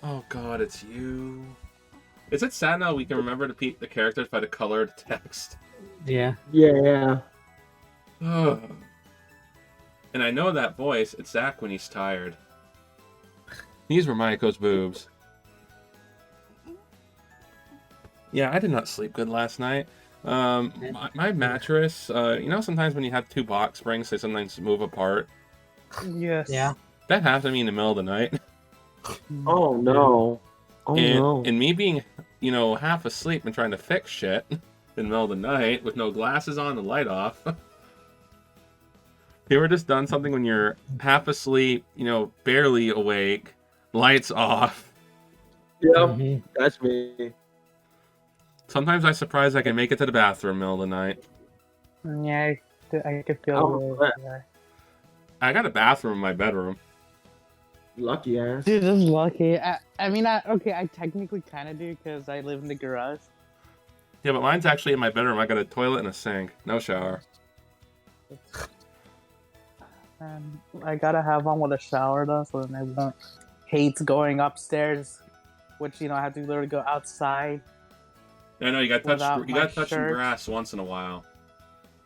Oh god, it's you. Is it sad now we can remember the characters by the color of the text? Yeah. Yeah. Ugh. And I know that voice. It's Zach when he's tired. These were Maiko's boobs. Yeah, I did not sleep good last night. My mattress, you know, sometimes when you have two box springs, they sometimes move apart. Yes. Yeah. That happened to me in the middle of the night. Oh no. Oh no. And me being, you know, half asleep and trying to fix shit in the middle of the night with no glasses on, the light off. You ever just done something when you're half asleep, you know, barely awake, lights off? Yep, Mhm. that's me. Sometimes I'm surprised I can make it to the bathroom middle of the night. Yeah, I could feel Oh, the. Yeah. I got a bathroom in my bedroom. Lucky ass. Dude, this is lucky. I mean, okay, I technically kind of do because I live in the garage. Yeah, but mine's actually in my bedroom. I got a toilet and a sink. No shower. And I gotta have one with a shower though, so then I won't hate going upstairs, which I have to literally go outside. I know you got Without touch. You my got touching shirt. grass once in a while.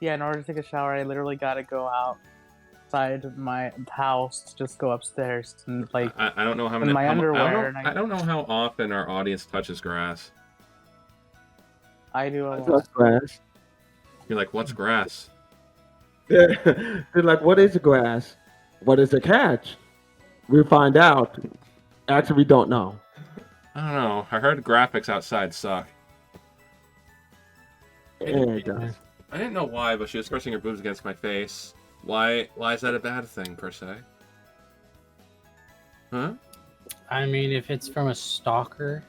Yeah, in order to take a shower, I literally gotta go outside my house to just go upstairs and like. I don't know how many. in my how, underwear, and I don't know how often our audience touches grass. I do a lot. That's grass. You're like, what's grass? They're like, what is grass? What is a catch? We'll find out. Actually, we don't know. I don't know. I heard graphics outside suck. Yeah, it does. I didn't know why, but she was pressing her boobs against my face. Why is that a bad thing, per se? Huh? I mean, if it's from a stalker,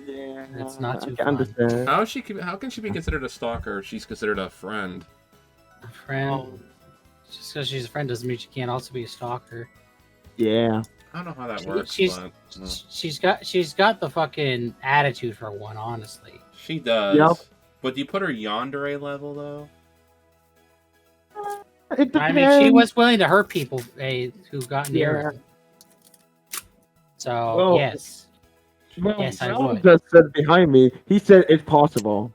Yeah, It's not too I can fun. understand. How can she be considered a stalker if she's considered a friend? a friend, just because she's a friend doesn't mean she can't also be a stalker. Yeah. I don't know how that She- works, she's- but She's got the fucking attitude for one, honestly. she does. Yep. But do you put her yandere level though? It depends. I mean, she was willing to hurt people who got near her. So Well, yes, Well, Yes, I Melo would. just said behind me. He said it's possible.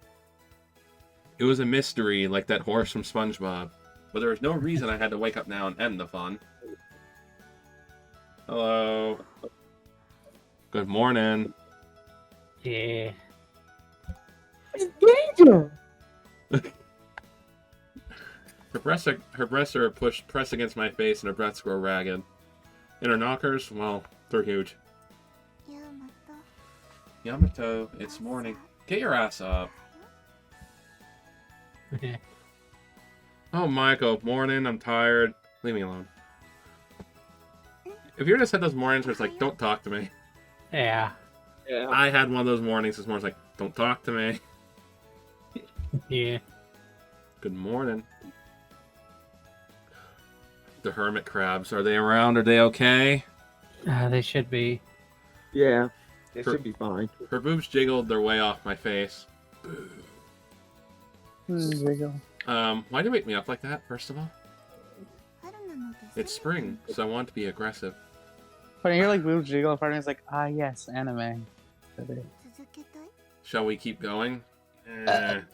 It was a mystery, like that horse from SpongeBob. But there was no reason I had to wake up now and end the fun. Hello. Good morning. yeah. It's danger. Her breasts are pressed against my face, and her breasts grow ragged. And her knockers, well, they're huge. Yamato, it's morning. Get your ass up. Oh, Michael, morning, I'm tired. Leave me alone. If you just had those mornings where it's like, don't talk to me. Yeah. Yeah. I had one of those mornings this morning, it's like, don't talk to me. Yeah. Good morning. The hermit crabs, are they around? Are they okay? They should be. Yeah. It should be fine. Her boobs jiggled their way off my face. There you go. Why'd you wake me up like that, first of all? It's spring, so I want to be aggressive. When you hear like boobs jiggle, part of me is like, ah, yes, anime. Shall we keep going?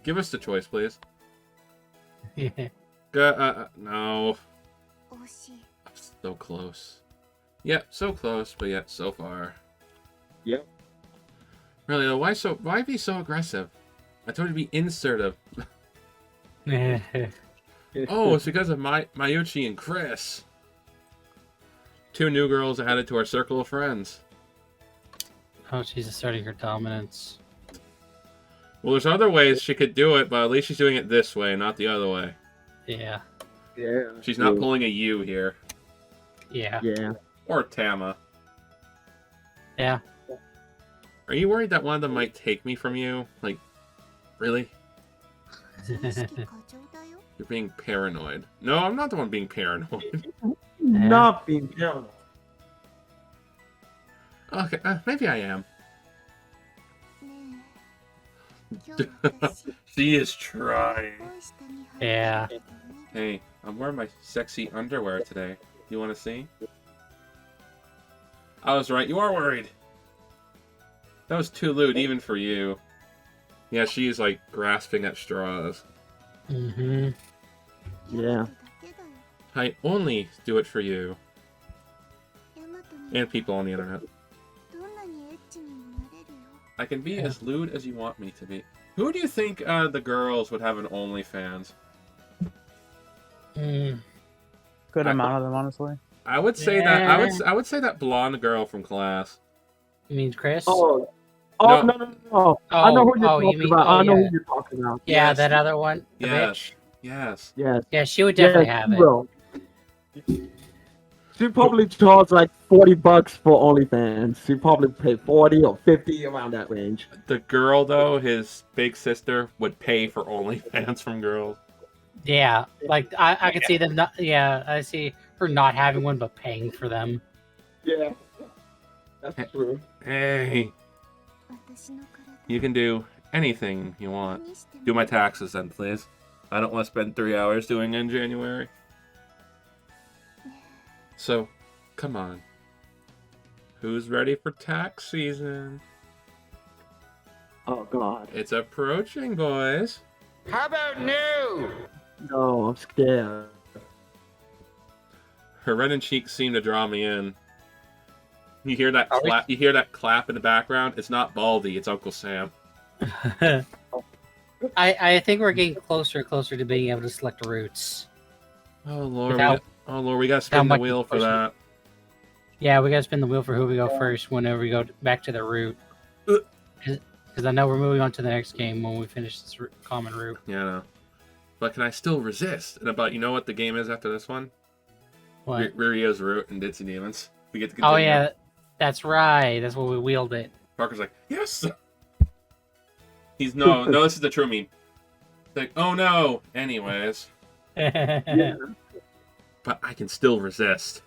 Give us the choice, please. Yeah. No. So close. Yep, so close, but yet so far. Yep. Really though, why be so aggressive? I told you to be insertive. Oh, it's because of Mayuchi and Chris. Two new girls added to our circle of friends. Oh, she's asserting her dominance. Well, there's other ways she could do it, but at least she's doing it this way, not the other way. Yeah. Yeah. She's not pulling a U here. Yeah. Yeah. Or Tama. Yeah. Are you worried that one of them might take me from you? Like, really? You're being paranoid. No, I'm not the one being paranoid. Not being paranoid. Okay, maybe I am. She is trying. Yeah. Hey, I'm wearing my sexy underwear today. You want to see? I was right. You are worried. That was too lewd, even for you. Yeah, she's like grasping at straws. Mm-hmm. Yeah. I only do it for you. And people on the internet. I can be as lewd as you want me to be. Who do you think the girls would have an OnlyFans? Good amount of them, honestly. I would say that I would say that blonde girl from class. You mean Chris? Oh, No. no. I know who you're talking you mean, about. I know yeah. who you're talking about. Yeah, Yes. that other one. The Yes. bitch. Yes. Yes. Yeah, she would definitely Yes, have she it. will. She probably charge like $40 for OnlyFans. She probably pay 40 or 50 around that range. The girl though, his big sister, would pay for OnlyFans from girls. Yeah, like I could see them not. Yeah, I see her not having one, but paying for them. Yeah, that's true. Hey, you can do anything you want. Do my taxes then, please. I don't want to spend 3 hours doing it in January. So, come on. Who's ready for tax season? Oh God. It's approaching, boys. How about no? No, I'm scared. Her reddened cheeks seem to draw me in. You hear that clap? You hear that clap in the background? It's not Baldy. It's Uncle Sam. I think we're getting closer and closer to being able to select routes. Oh Lord! Without- We gotta spin the much wheel for pushing. that. Yeah, we gotta spin the wheel for who we go first whenever we go back to the route. Because I know we're moving on to the next game when we finish this common route. Yeah, I know. But can I still resist? And you know what the game is after this one? What? Rio's route and Ditzy Demons. We get to continue. Oh yeah, that's right. That's what we wheeled it. Parker's like, yes. He's no. This is the true meme. Like, oh no. Anyways, Yeah. but I can still resist.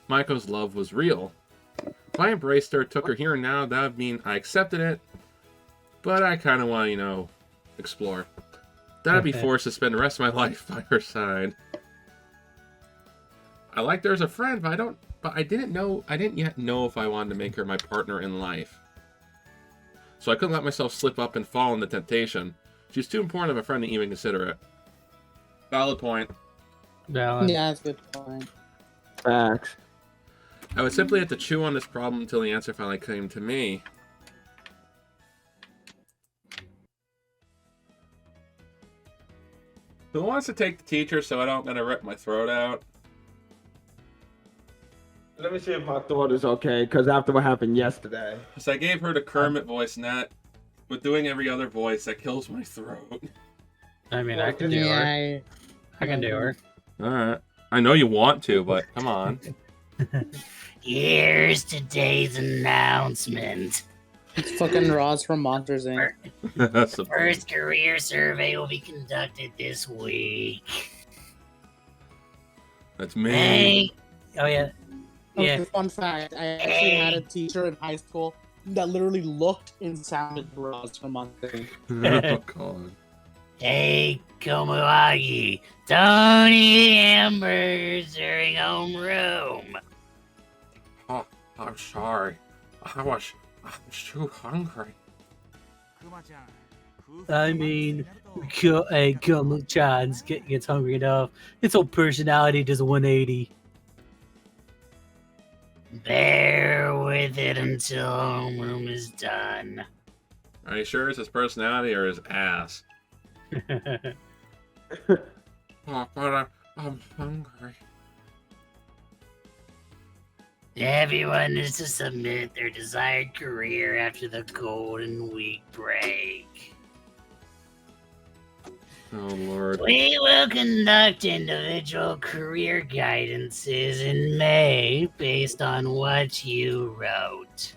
Maiko's love was real. If I embraced her, took her here and now, that would mean I accepted it. But I kind of want to, explore. Then I'd be forced to spend the rest of my life by her side. I liked her as a friend, but I didn't yet know if I wanted to make her my partner in life. So I couldn't let myself slip up and fall into temptation. She's too important of a friend to even consider it. Valid point. Valid. Yeah, that's a good point. Facts. I would simply have to chew on this problem until the answer finally came to me. Who wants to take the teacher so I don't gonna rip my throat out? Let me see if my throat is okay, because after what happened yesterday. So I gave her the Kermit voice, Nat. But doing every other voice, that kills my throat. I mean, I can do her. I can do her. Alright. I know you want to, but come on. Here's today's announcement. It's fucking Roz from Monsters Inc. That's the First career survey will be conducted this week. That's me. Hey. Oh yeah. Yeah. Okay, fun fact, I actually had a teacher in high school that literally looked and sounded Roz from Monsters Inc. Oh god. Hey, Komuagi, don't eat hamburgers during homeroom. Oh, I'm sorry. I was too hungry. I mean, Komu-chan's gets hungry enough. His whole personality does a 180. Bear with it until homeroom is done. Are you sure it's his personality or his ass? Oh, but I'm hungry. Everyone is to submit their desired career after the Golden Week break. Oh lord. We will conduct individual career guidances in May based on what you wrote.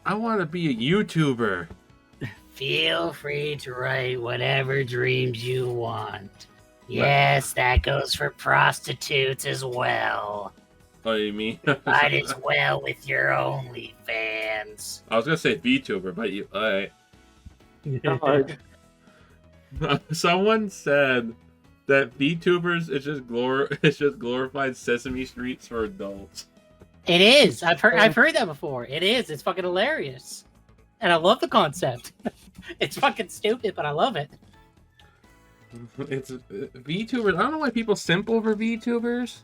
I want to be a YouTuber. Feel free to write whatever dreams you want. Yes, that goes for prostitutes as well. Oh, you mean? Might as well with your OnlyFans. I was gonna say VTuber, but you. Alright. Alright. Someone said that VTubers is just glorified Sesame Streets for adults. It is. I've heard that before. It is. It's fucking hilarious, and I love the concept. It's fucking stupid, but I love it. It's VTubers. I don't know why people simp over VTubers.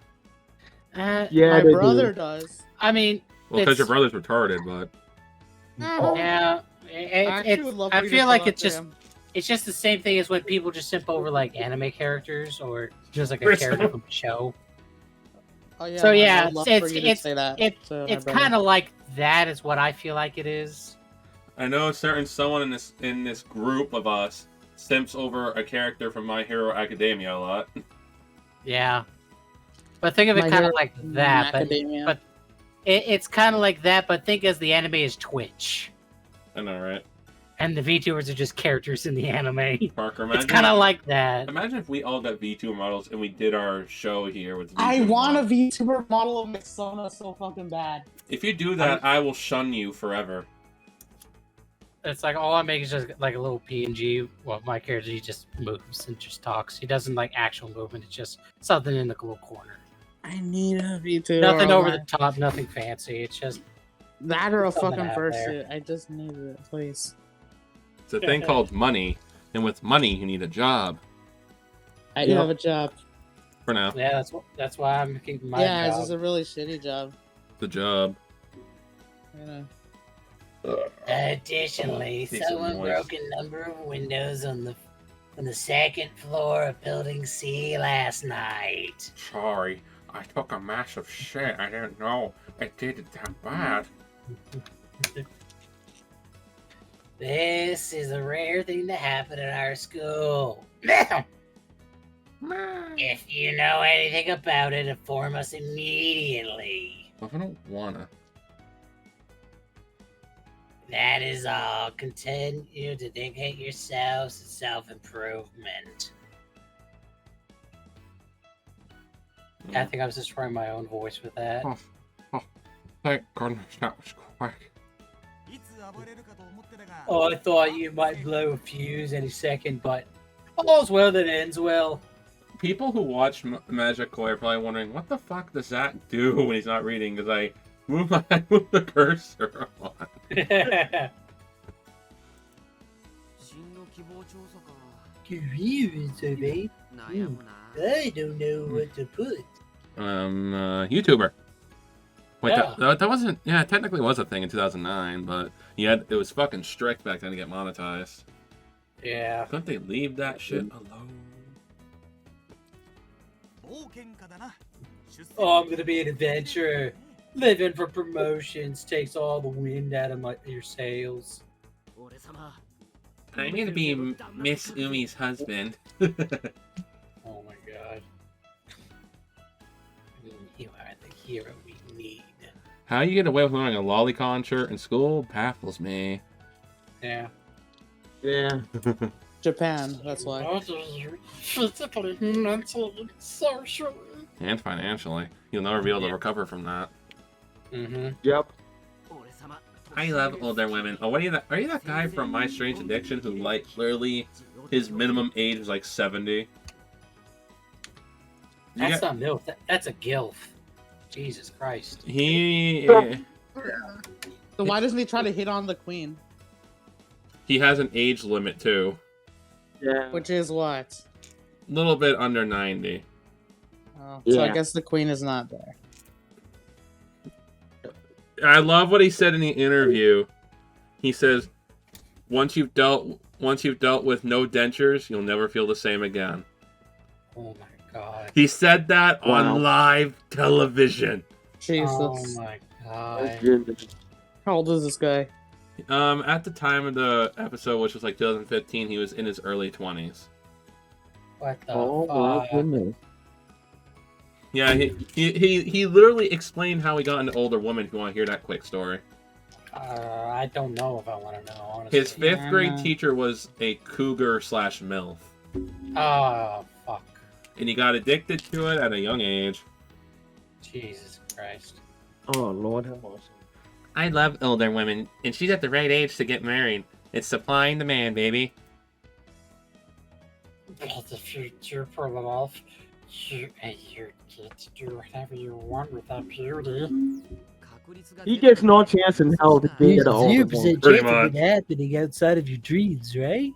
Yeah, My they brother do. does. I mean, Well, because your it's- brother's retarded, but yeah. I feel like it's just the same thing as when people just simp over like anime characters or just like a Chris. character from a show. Oh, yeah, So, I yeah, would love it's- for you to it's- say that it- to my It's brother. kind of like that is what I feel like it is. I know someone in this group of us simps over a character from My Hero Academia a lot. Yeah. But think of it My kind of Hero like that. Academia. But it's kind of like that, but think as the anime is Twitch. I know, right? And the VTubers are just characters in the anime. Parker, It's kind of like that. Imagine if we all got VTuber models and we did our show here with VTuber I want a models. VTuber model of Mixona so fucking bad. If you do that, I will shun you forever. It's like all I make is just like a little PNG. Well, my character, he just moves and just talks. He doesn't like actual movement. It's just something in the little corner. I need a VTuber. Nothing over online. the top, nothing fancy. It's just That or a something fucking out fursuit. I just need it, please. It's a thing called money, and with money, you need a job. I do Yeah. have a job. For now, yeah. That's why I'm keeping my Yeah, it's job. just a really shitty job. the job. You know. Additionally, Piece of someone noise. broke a number of windows on the second floor of Building C last night. Sorry, I took a massive shit. I didn't know it did it that bad. This is a rare thing to happen at our school. If you know anything about it, inform us immediately. Well, if I don't wanna. That is all. Continue to dedicate yourselves to self-improvement. I think I was destroying my own voice with that. Thank goodness that was quick. Oh, I thought you might blow a fuse any second, but all's well that ends well. People who watch Majikoi are probably wondering, what the fuck does that do when he's not reading? Because I move the cursor on. I don't know what to put. YouTuber. Wait, Yeah. that wasn't. Yeah, it technically was a thing in 2009, but it was fucking strict back then to get monetized. Yeah. Couldn't they leave that shit alone? Oh, I'm gonna be an adventurer. Living for promotions takes all the wind out of your sails. I'm gonna be Miss Umi's husband. Oh my god. You are the hero we need. How you get away with wearing a lolicon shirt in school baffles me. Yeah. Yeah. Japan, that's why. Physically, mentally, socially. And financially. You'll never be able to recover from that. Mm-hmm. Yep. I love older women. Oh, are you that guy from My Strange Addiction who, like, literally, his minimum age is like 70? That's not MILF. That's a GILF. Jesus Christ. He So why doesn't he try to hit on the queen? has an age limit too. Yeah. Which is what? A little bit under 90. Oh, so I Yeah. guess the queen is not there. I love what he said in the interview. He says, "Once you've dealt with no dentures, you'll never feel the same again." Oh my god. He said that Wow. on live television. Jesus. Oh my god. How old is this guy? At the time of the episode, which was like 2015, he was in his early 20s. What the Oh my fuck? goodness. Yeah, he literally explained how he got into older women. If you want to hear that quick story, I don't know if I want to know, honestly. his fifth grade no. teacher was a cougar/MILF, Oh, fuck. and he got addicted to it at a young age. Jesus Christ. Oh Lord have mercy. I love older women, and she's at the right age to get married. It's supply and demand, baby. That's the future for love. You and your kids do whatever you want with that beauty. He gets no chance in hell to get There's an a older 0% woman. Pretty chance of it much. happening outside of your dreams, right?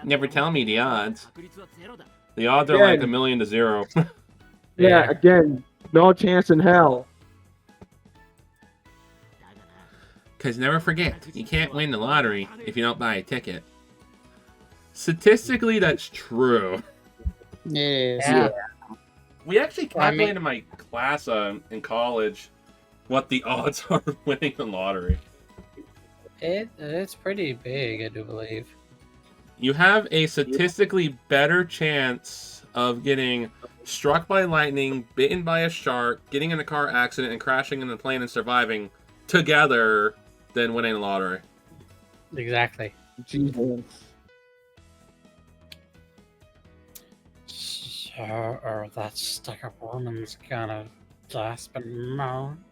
Never tell me the odds. The odds are Yeah. like 1,000,000 to 0. Yeah, again, no chance in hell. Because never forget, you can't win the lottery if you don't buy a ticket. Statistically, that's true. Yes. Yeah. We actually Well, I mean- calculated in my class in college what the odds are of winning the lottery. It's pretty big, I do believe. You have a statistically better chance of getting struck by lightning, bitten by a shark, getting in a car accident, and crashing in a plane and surviving together than winning the lottery. Exactly. Jesus. Or that stuck-up woman's gonna gasp and moan.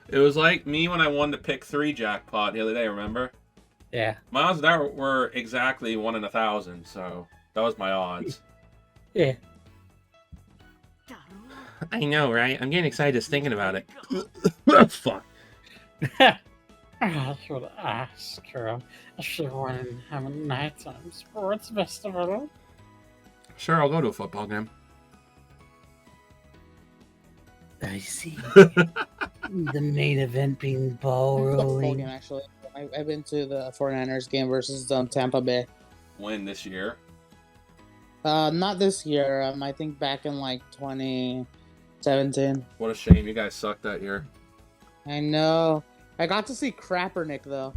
It was like me when I won the pick 3 jackpot the other day, remember? Yeah. My odds there were exactly 1 in 1,000, so that was my odds. Yeah. I know, right? I'm getting excited just thinking about it. Fuck. I should ask her if she wanted to have a nighttime sports festival. Sure, I'll go to a football game. I see. The main event being ball Football game, rolling. actually. I've been to the 49ers game versus Tampa Bay. When this year? Not this year. I think back in like 2017. What a shame. You guys sucked that year. I know. I got to see Crappernick though.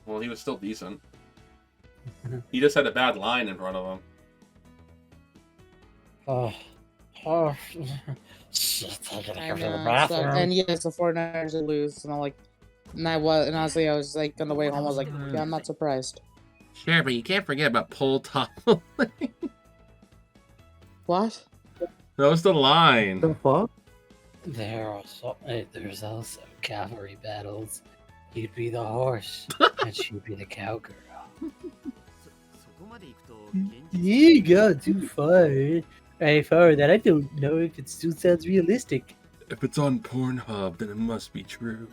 Well, he was still decent. He just had a bad line in front of him. Oh, shit! I gotta I go to the know. So, bathroom. and yes, the 49ers would lose, and I'm like, and honestly, I was like on the way home. I was like, yeah, I'm not surprised. Sure, but you can't forget about Pole Top. What? That was the line. The fuck? There's also cavalry battles. You'd be the horse, and she'd be the cowgirl. You got too far. Hey, far that I don't know if it still sounds realistic. If it's on Pornhub, then it must be true.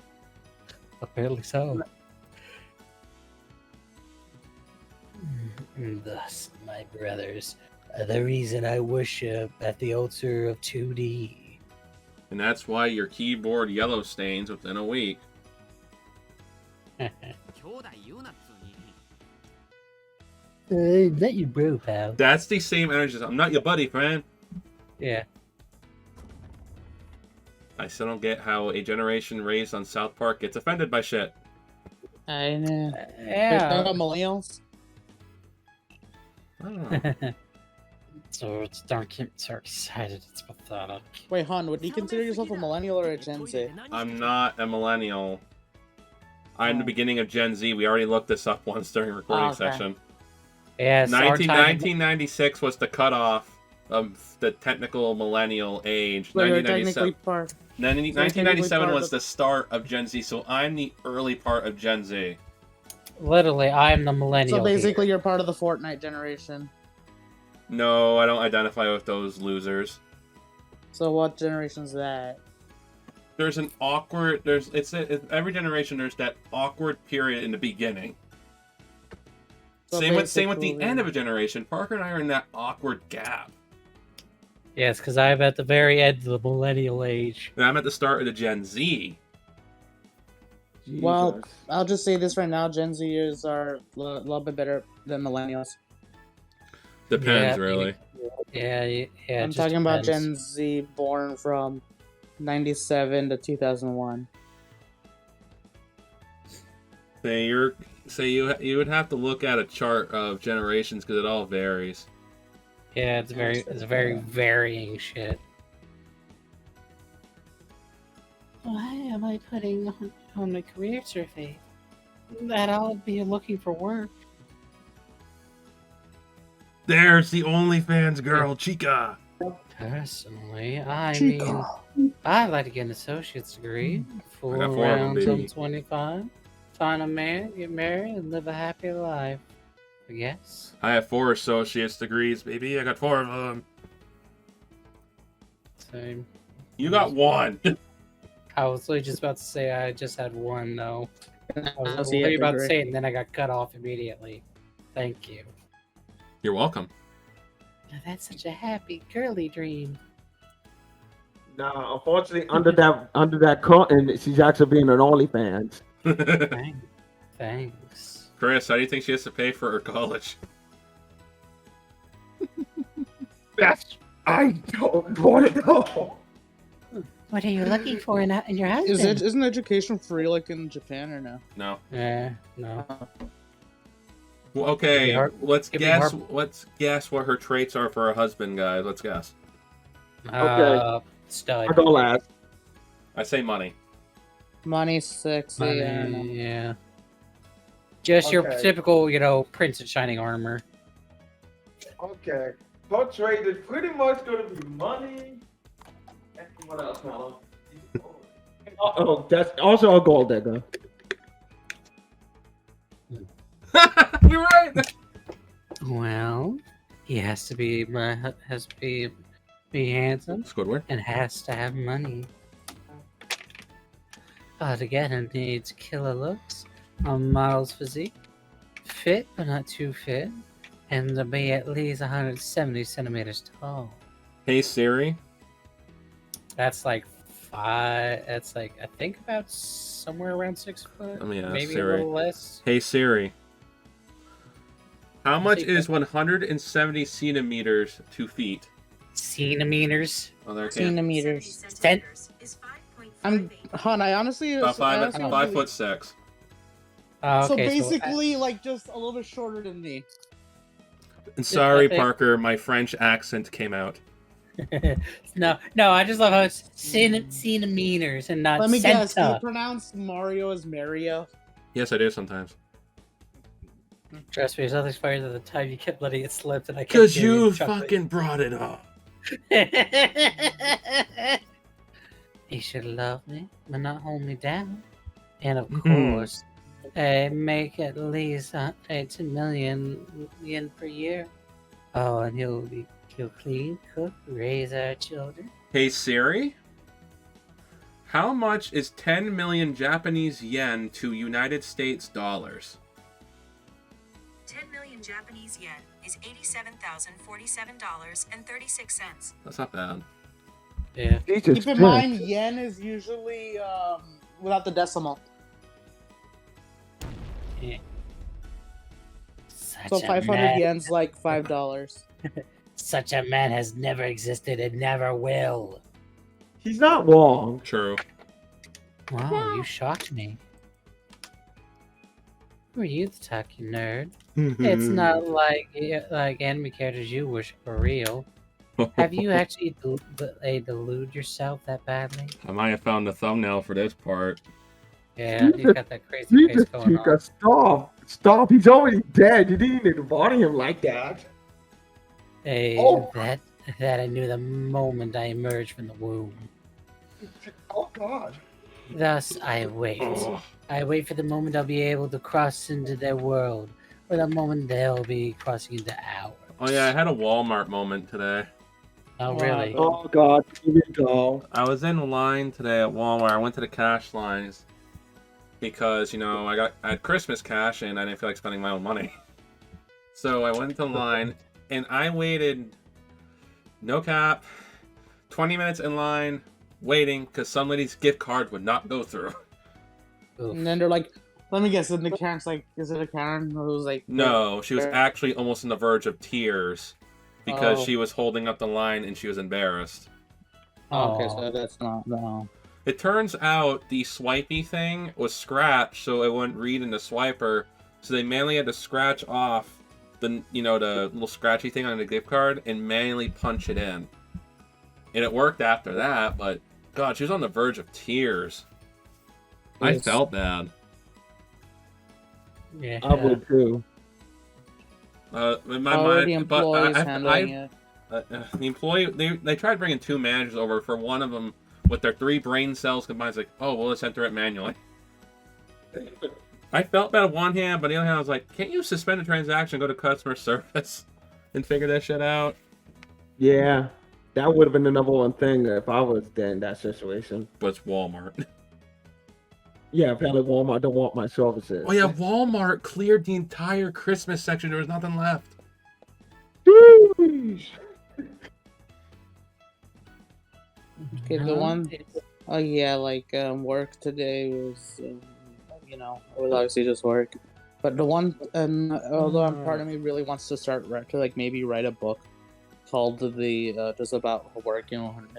Apparently so. Thus, my brothers, are the reason I worship at the altar of 2D. And that's why your keyboard yellow stains within a week. Not your bro, pal. That's the same energy. I'm not your buddy, friend. Yeah. I still don't get how a generation raised on South Park gets offended by shit. I know. Yeah. About millennials. I don't know. So don't get so excited. It's pathetic. Wait, Han, would you consider yourself a millennial or a Gen Z? I'm not a millennial. I'm the beginning of Gen Z. We already looked this up once during a recording Okay. session. Yeah. 1996 was the cutoff of the technical millennial age. Wait, you're technically 1997, part. 1997 part was of- the start of Gen Z, so I'm the early part of Gen Z. Literally, I'm the millennial. So basically, you're part of the Fortnite generation. No, I don't identify with those losers. So what generation's that? There's an awkward. Every generation. There's that awkward period in the beginning. So Same with the basically- end of a generation. Parker and I are in that awkward gap. Yes, because I'm at the very end of the millennial age. And I'm at the start of the Gen Z. Well, Jesus. I'll just say this right now: Gen Zers are a little bit better than millennials. Depends, Yeah, really. Yeah. I'm it just talking about depends. Gen Z born from 97 to 2001. You would have to look at a chart of generations because it all varies. Yeah, it's very varying shit. Why am I putting on my career survey that I'll be looking for work? There's the OnlyFans girl, Chica. Personally, I mean, I'd like to get an associate's degree. Fool I got 4 of 'em, around baby. till 25, find a man, get married, and live a happy life. I guess. I have 4 associate's degrees, baby. I got 4 of them. Same. You got 1. I was literally just about to say I just had one, though. I was I'll see literally you about to after say it, and then I got cut off immediately. Thank you. You're welcome. Now, that's such a happy, girly dream. No, unfortunately, under that curtain, she's actually being an OnlyFans. Thanks. Chris, how do you think she has to pay for her college? I don't want to know. What are you looking for in your husband? Isn't education free like in Japan or no? No. No. Well, okay, It'd be let's it'd be guess. hard- Let's guess what her traits are for her husband, guys. Let's guess. Stud. I go last. I say money. Money, sexy. I don't know. Yeah. Just your Okay. typical, Prince in Shining Armor. Okay. Her trade is pretty much going to be money. And what else, Melo? Oh, that's also a gold digger. You're right. Well, he has to be handsome Squidward. and has to have money. But again, it needs killer looks, a model's physique, fit but not too fit, and to be at least 170 centimeters tall. Hey Siri. That's like five. That's like I think about somewhere around 6 foot. Let me ask maybe Siri. a little less. Hey Siri. How much See, is 170 centimeters to feet? Centimeters. Oh, there can't. Centimeters. I honestly. About I five, honestly- 5'6". Oh, So okay, basically, like just a little bit shorter than me. And sorry, I think- Parker, my French accent came out. no. I just love how it's centimeters and not Let me guess. Do you centa. pronounce Mario as Mario? Yes, I do sometimes. Trust me, there's nothing funnier than the time you kept letting it slip, and I kept. Cause hearing you chuckling. fucking brought it up. He should love me, but not hold me down. And of Mhm. course, make at least 18 million yen per year. Oh, and he'll clean, cook, raise our children. Hey Siri. How much is 10 million Japanese yen to United States dollars? 10 million Japanese yen is $87,047.36. That's not bad. Yeah. Jesus Keep in Christ. mind, yen is usually without the decimal. Such So a 500 man, yen's like $5. Such a man has never existed and never will. He's not wrong. True. Wow, you shocked me. Who are you, the tacky nerd? Mm-hmm. It's not like anime characters you worship are real. Have you actually delude yourself that badly? I might have found the thumbnail for this part. Yeah, you got that crazy face Jesus, going on. Chica, stop. He's already dead. You didn't need to body him like that. Hey, Oh. that I knew the moment I emerged from the womb. Oh, God. Thus, I wait. Oh. I wait for the moment I'll be able to cross into their world, or the moment they'll be crossing into ours. Oh yeah, I had a Walmart moment today. Oh, Wow. really? Oh, God. Here we go. I was in line today at Walmart. I went to the cash lines because, I had Christmas cash and I didn't feel like spending my own money. So I went to line and I waited, no cap, 20 minutes in line waiting because some lady's gift card would not go through. Oof. And then they're like, let me guess, and the Karen's like, is it a Karen who's like, No, she was actually almost on the verge of tears because Oh. she was holding up the line and she was embarrassed. Oh, okay, Aw. so that's not, no. It turns out the swipey thing was scratched, so it wouldn't read in the swiper. So they manually had to scratch off the little scratchy thing on the gift card and manually punch it in. And it worked after that, but God, she was on the verge of tears. I Yes. felt bad. Yeah. I would too. In my Already mind, but employees I, handling it. the employee they tried bringing 2 managers over. For one of them with their 3 brain cells combined, it's like, oh, well, let's enter it manually. I felt bad on one hand, but on the other hand, I was like, can't you suspend a transaction, go to customer service, and figure that shit out? Yeah. That would have been the number one thing if I was there in that situation. But it's Walmart. Yeah, apparently Walmart don't want my services. Oh yeah, Walmart cleared the entire Christmas section. There was nothing left. Sheesh. Okay, the one. Oh yeah, like work today was, it was obviously just work. But the one, although part of me really wants to start to like maybe write a book called the just about work, and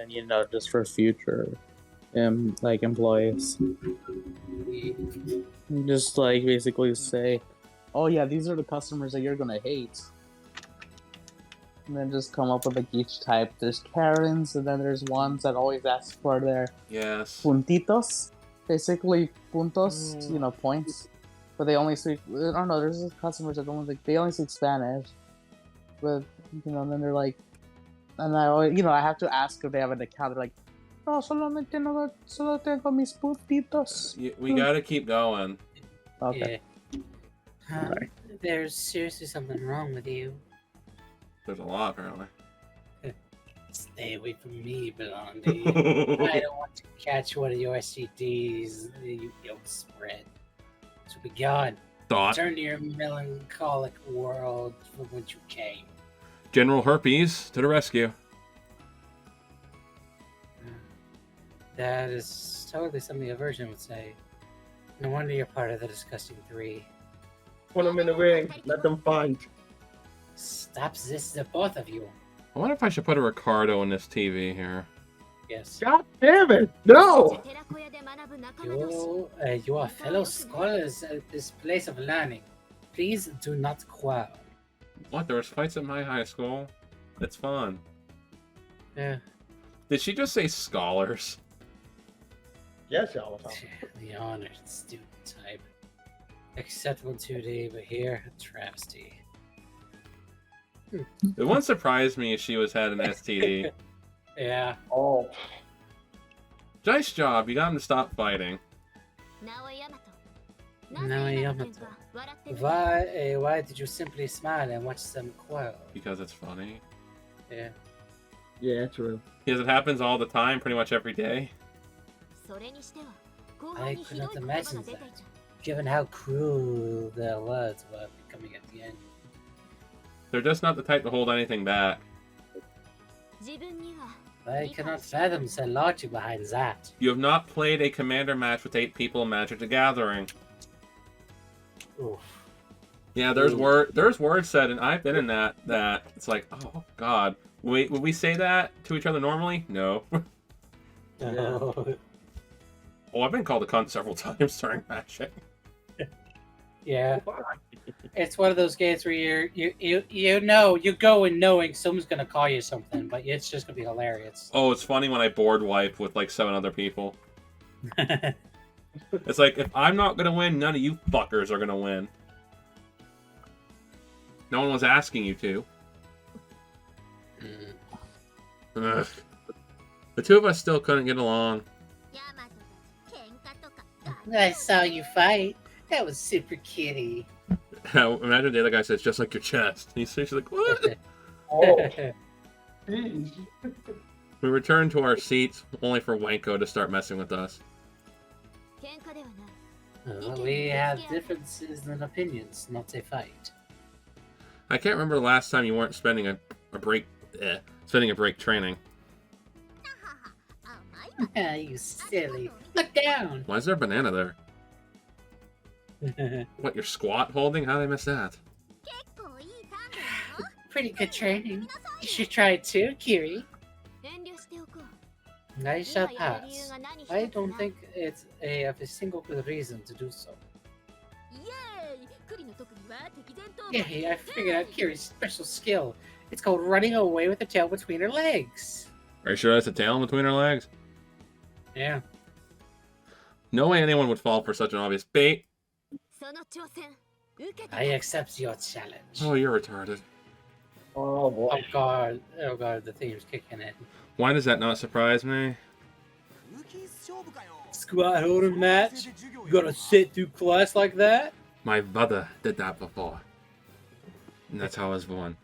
just for future, like employees. Just like basically say, oh yeah, these are the customers that you're gonna hate. And then just come up with like each type. There's Karens, and then there's ones that always ask for their puntitos. Basically, puntos, points. But they only speak, I don't know, there's customers that don't they only speak Spanish. But, and then they're like, and I always, I have to ask if they have an account. They're like, no, solo tengo mis puntitos. We gotta keep going. Okay. Yeah. There's seriously something wrong with you. There's a lot, apparently. Stay away from me, Blondie. I don't want to catch one of your STDs you'll spread. So be gone. Return to your melancholic world from which you came. General Herpes to the rescue. That is totally something a virgin would say. No wonder you're part of the disgusting three. Put them in the ring. Let them fight. Stop this, the both of you. I wonder if I should put a Ricardo in this TV here. Yes. God damn it! No! You are fellow scholars at this place of learning. Please do not quarrel. What? There was fights at my high school? It's fun. Yeah. Did she just say scholars? Yes, y'all. The honored student type. Acceptable 2D, but here, a travesty. It wouldn't surprise me if she had an STD. Yeah. Oh. Nice job. You got him to stop fighting. Why did you simply smile and watch them quarrel? Because it's funny. Yeah. Yeah, true. Because it happens all the time, pretty much every day. I could not imagine that, given how cruel their words were becoming at the end. They're just not the type to hold anything back. I cannot fathom the logic behind that. You have not played a commander match with 8 people in Magic the Gathering. Oof. Yeah, there's words said, and I've been in that it's like, oh god. Wait, would we say that to each other normally? No. No. Oh, I've been called a cunt several times during Magic. Yeah. It's one of those games where you go in knowing someone's gonna call you something, but it's just gonna be hilarious. Oh, it's funny when I board wipe with like 7 other people. It's like, if I'm not gonna win, none of you fuckers are gonna win. No one was asking you to. Ugh. The two of us still couldn't get along. I saw you fight. That was super kitty. Imagine the other guy says, just like your chest. And she's like, what? Oh. Jeez. We returned to our seats, only for Wanko to start messing with us. We have differences in opinions, not a fight. I can't remember the last time you weren't spending a break training. You silly. Look down! Why is there a banana there? What, your squat holding? How did I miss that? Pretty good training. You should try it too, Kiri. I shall pass. I don't think it's of a single good reason to do so. Yay, I figured out Kiri's special skill. It's called running away with the tail between her legs. Are you sure that's a tail in between her legs? Yeah. No way anyone would fall for such an obvious bait. I accept your challenge. Oh, you're retarded. Oh boy. Oh god, the theme's kicking in. Why does that not surprise me? Squat holding match? You gotta sit through class like that? My brother did that before. And that's how I was born.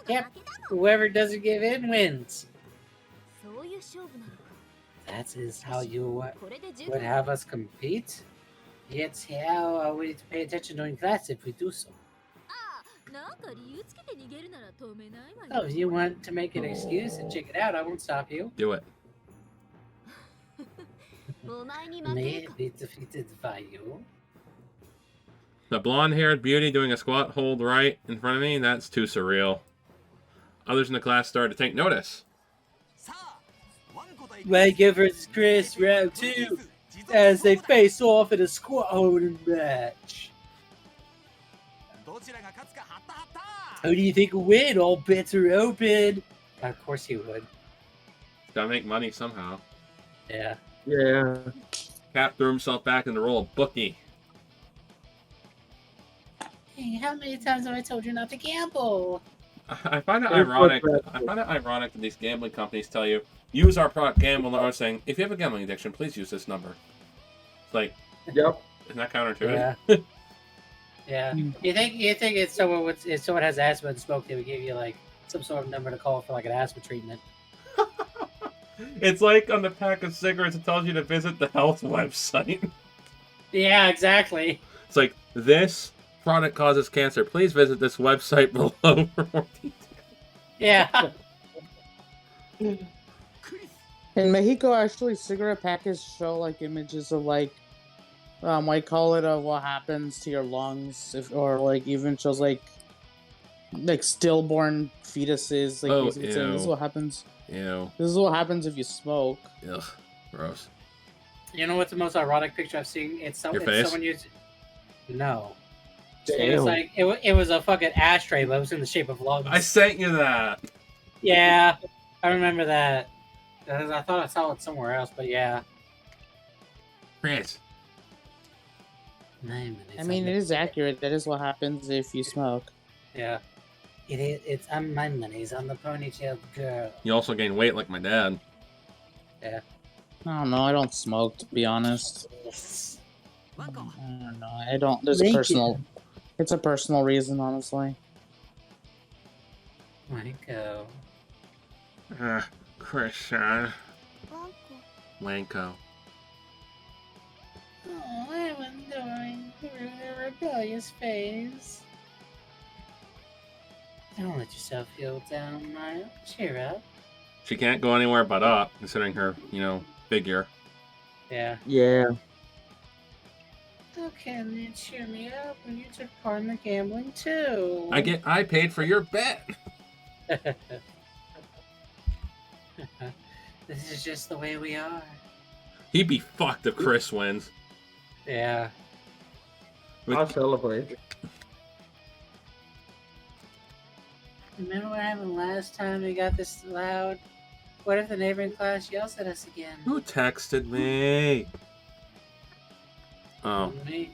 Yep. Whoever doesn't give in wins. That is how you would have us compete? Yet how we need to pay attention during class if we do so. Oh, if you want to make an excuse and check it out, I won't stop you. Do it. May be defeated by you. The blonde-haired beauty doing a squat hold right in front of me, that's too surreal. Others in the class started to take notice. Wanko versus Chris, round 2, as they face off in a squat holding match. Who do you think will win? All bets are open. Of course he would. Gotta make money somehow. Yeah. Yeah. Cap threw himself back in the role of bookie. Hey, how many times have I told you not to gamble? I find it ironic. I find it ironic that these gambling companies tell you, use our product, gamble, or saying, if you have a gambling addiction, please use this number. It's like, Yep. isn't that counterintuitive? Yeah. Yeah. You think if someone has asthma and smoke, they would give you like some sort of number to call for like an asthma treatment. It's like on the pack of cigarettes, it tells you to visit the health website. Yeah, exactly. It's like, this product causes cancer. Please visit this website below for more details. Yeah. In Mexico, actually, cigarette packets show like images of like, I call it what happens to your lungs, or like even shows like stillborn fetuses. Like basically saying, this is what happens. Ew. This is what happens if you smoke. Ugh. Gross. You know what's the most ironic picture I've seen? It's Your face? someone using. No. Damn. It was like it was a fucking ashtray, but it was in the shape of lungs. I sent you that. Yeah, I remember that. I thought I saw it somewhere else, but yeah. Chris. I mean, it is accurate. That is what happens if you smoke. Yeah. It is. It's my money's on the ponytailed girl. You also gain weight like my dad. Yeah. I don't know. I don't smoke, to be honest. I don't know. I don't. There's a Naked. personal. It's a personal reason, honestly. Wanko. Christian. Wanko. Oh, I was going through the rebellious phase. Don't let yourself feel down, Maya. Cheer up. She can't go anywhere but up, considering her, figure. Yeah. Yeah. How can you cheer me up when you took part in the gambling too? I paid for your bet. This is just the way we are. He'd be fucked if Chris wins. Yeah. I'll celebrate. Remember what happened last time we got this loud? What if the neighboring class yells at us again? Who texted me? Oh, Me?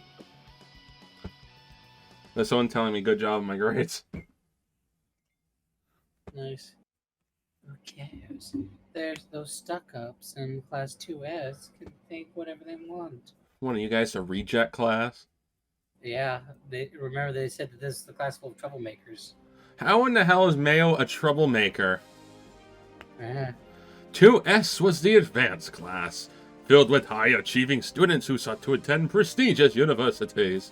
there's someone telling me good job on my grades. Nice. Who cares? There's those stuck-ups in class 2S can think whatever they want. One of you guys a reject class? Yeah, remember they said that this is the class full of troublemakers. How in the hell is Mayo a troublemaker? Uh-huh. 2S was the advanced class, filled with high-achieving students who sought to attend prestigious universities.